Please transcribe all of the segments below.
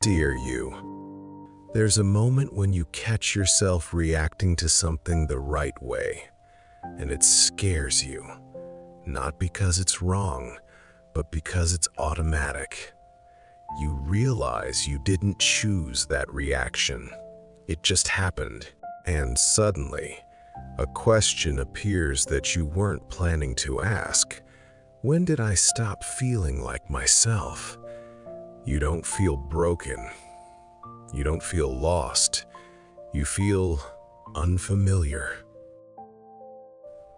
Dear you, there's a moment when you catch yourself reacting to something the right way, and it scares you, not because it's wrong, but because it's automatic. You realize you didn't choose that reaction. It just happened, and suddenly, a question appears that you weren't planning to ask. When did I stop feeling like myself? You don't feel broken. You don't feel lost. You feel unfamiliar.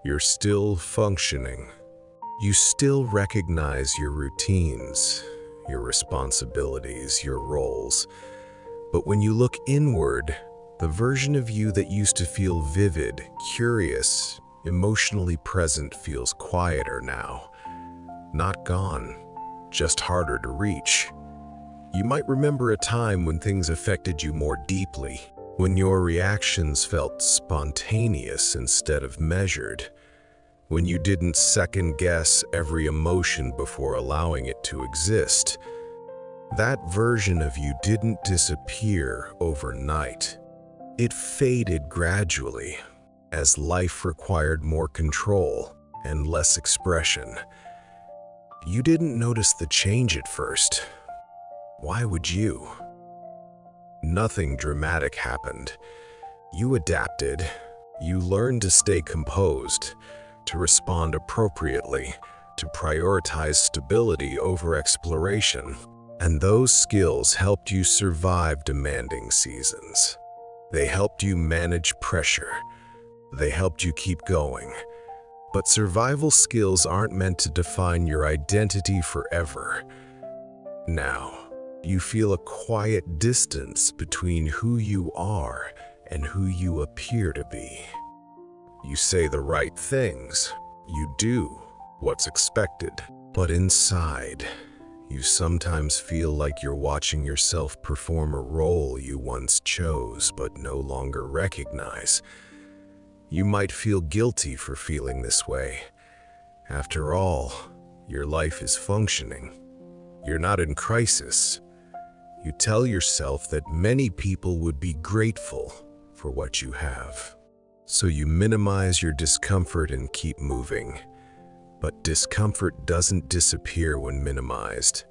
You're still functioning. You still recognize your routines, your responsibilities, your roles. But when you look inward, the version of you that used to feel vivid, curious, emotionally present feels quieter now. Not gone, just harder to reach. You might remember a time when things affected you more deeply, when your reactions felt spontaneous instead of measured, when you didn't second-guess every emotion before allowing it to exist. That version of you didn't disappear overnight. It faded gradually, as life required more control and less expression. You didn't notice the change at first. Why would you? Nothing dramatic happened. You adapted. You learned to stay composed, to respond appropriately, to prioritize stability over exploration. And those skills helped you survive demanding seasons. They helped you manage pressure. They helped you keep going. But survival skills aren't meant to define your identity forever. Now, you feel a quiet distance between who you are and who you appear to be. You say the right things. You do what's expected. But inside, you sometimes feel like you're watching yourself perform a role you once chose but no longer recognize. You might feel guilty for feeling this way. After all, your life is functioning. You're not in crisis. You tell yourself that many people would be grateful for what you have. So you minimize your discomfort and keep moving. But discomfort doesn't disappear when minimized.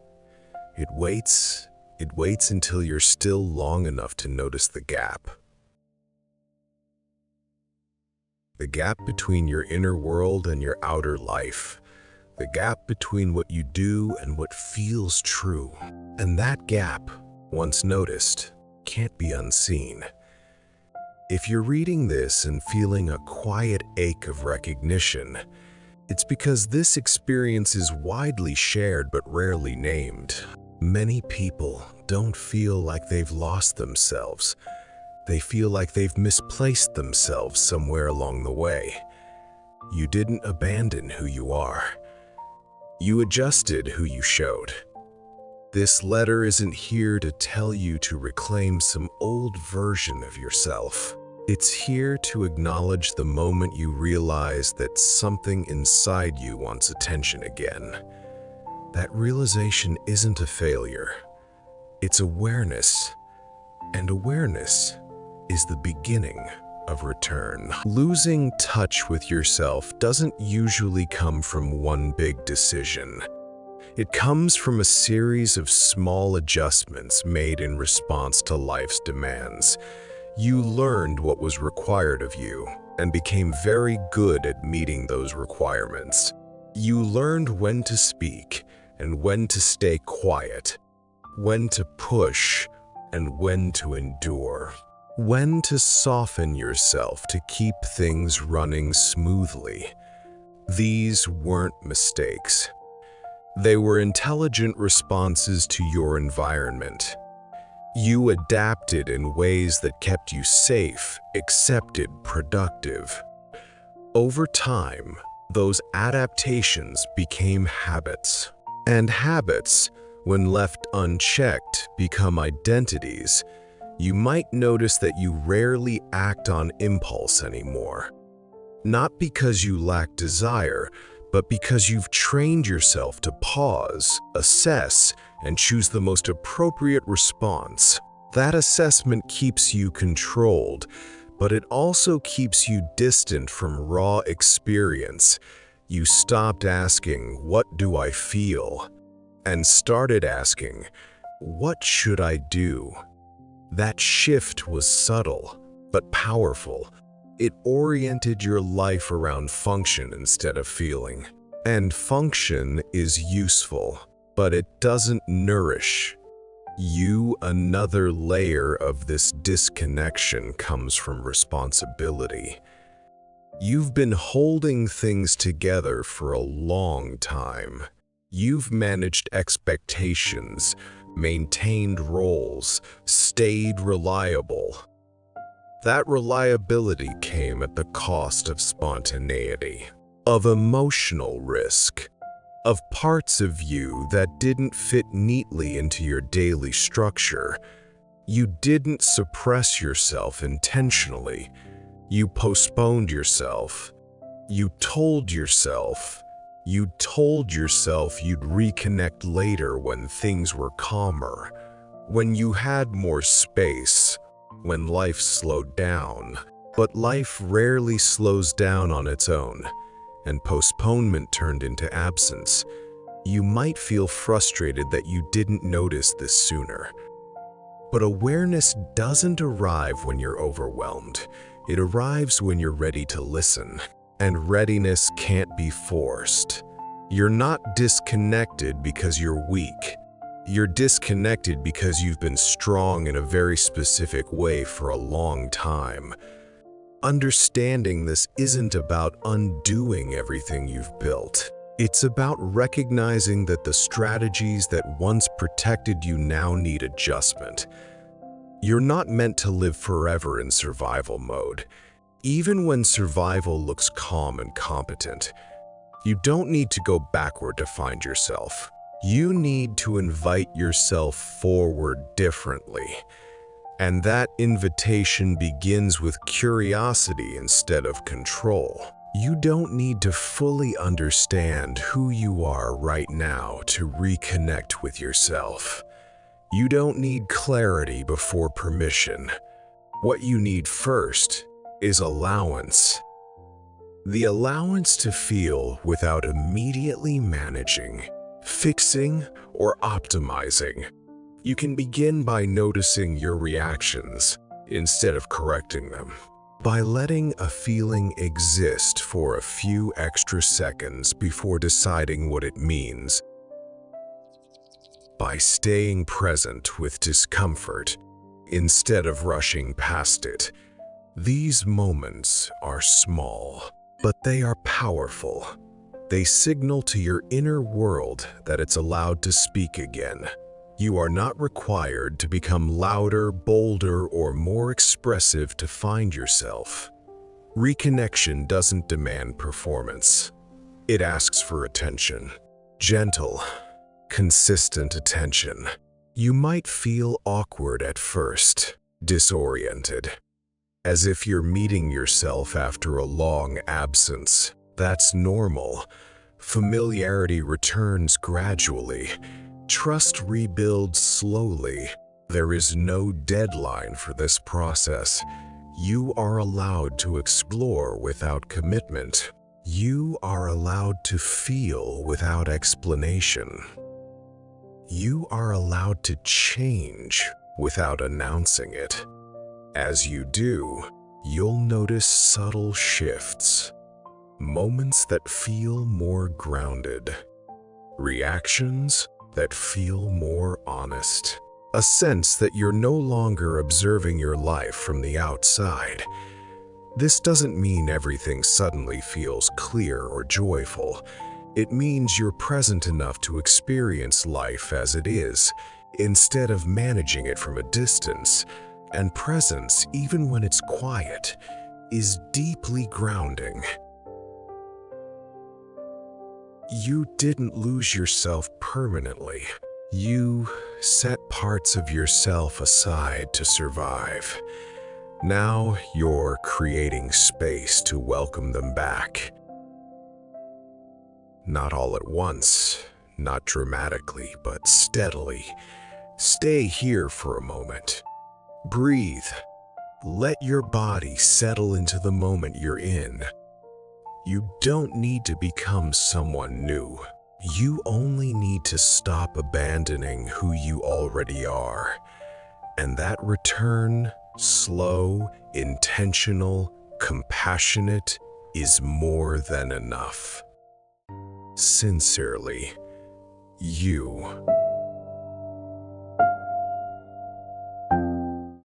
It waits until you're still long enough to notice the gap. The gap between your inner world and your outer life. The gap between what you do and what feels true. And that gap, once noticed, can't be unseen. If you're reading this and feeling a quiet ache of recognition, it's because this experience is widely shared but rarely named. Many people don't feel like they've lost themselves. They feel like they've misplaced themselves somewhere along the way. You didn't abandon who you are. You adjusted who you showed. This letter isn't here to tell you to reclaim some old version of yourself. It's here to acknowledge the moment you realize that something inside you wants attention again. That realization isn't a failure. It's awareness. And awareness is the beginning of return. Losing touch with yourself doesn't usually come from one big decision. It comes from a series of small adjustments made in response to life's demands. You learned what was required of you and became very good at meeting those requirements. You learned when to speak and when to stay quiet, when to push and when to endure, when to soften yourself to keep things running smoothly. These weren't mistakes. They were intelligent responses to your environment. You adapted in ways that kept you safe, accepted, productive. Over time, those adaptations became habits. And habits, when left unchecked, become identities. You might notice that you rarely act on impulse anymore. Not because you lack desire, but because you've trained yourself to pause, assess, and choose the most appropriate response. That assessment keeps you controlled, but it also keeps you distant from raw experience. You stopped asking, "What do I feel?" and started asking, "What should I do?" That shift was subtle, but powerful. It oriented your life around function instead of feeling. And function is useful, but it doesn't nourish you. Another layer of this disconnection comes from responsibility. You've been holding things together for a long time. You've managed expectations, maintained roles, stayed reliable. That reliability came at the cost of spontaneity, of emotional risk, of parts of you that didn't fit neatly into your daily structure. You didn't suppress yourself intentionally. You postponed yourself. You told yourself you'd reconnect later when things were calmer, when you had more space, when life slowed down. But life rarely slows down on its own, and postponement turned into absence. You might feel frustrated that you didn't notice this sooner. But awareness doesn't arrive when you're overwhelmed. It arrives when you're ready to listen. And readiness can't be forced. You're not disconnected because you're weak. You're disconnected because you've been strong in a very specific way for a long time. Understanding this isn't about undoing everything you've built. It's about recognizing that the strategies that once protected you now need adjustment. You're not meant to live forever in survival mode. Even when survival looks calm and competent, you don't need to go backward to find yourself. You need to invite yourself forward differently. And that invitation begins with curiosity instead of control. You don't need to fully understand who you are right now to reconnect with yourself. You don't need clarity before permission. What you need first is allowance. The allowance to feel without immediately managing, fixing, or optimizing. You can begin by noticing your reactions instead of correcting them. By letting a feeling exist for a few extra seconds before deciding what it means. By staying present with discomfort instead of rushing past it. These moments are small, but they are powerful. They signal to your inner world that it's allowed to speak again. You are not required to become louder, bolder, or more expressive to find yourself. Reconnection doesn't demand performance. It asks for attention. Gentle, consistent attention. You might feel awkward at first, disoriented, as if you're meeting yourself after a long absence. That's normal. Familiarity returns gradually. Trust rebuilds slowly. There is no deadline for this process. You are allowed to explore without commitment. You are allowed to feel without explanation. You are allowed to change without announcing it. As you do, you'll notice subtle shifts, moments that feel more grounded, reactions that feel more honest, a sense that you're no longer observing your life from the outside. This doesn't mean everything suddenly feels clear or joyful. It means you're present enough to experience life as it is, instead of managing it from a distance. And presence, even when it's quiet, is deeply grounding. You didn't lose yourself permanently. You set parts of yourself aside to survive. Now you're creating space to welcome them back. Not all at once, not dramatically, but steadily. Stay here for a moment. Breathe. Let your body settle into the moment you're in. You don't need to become someone new. You only need to stop abandoning who you already are. And that return, slow, intentional, compassionate, is more than enough. Sincerely, you.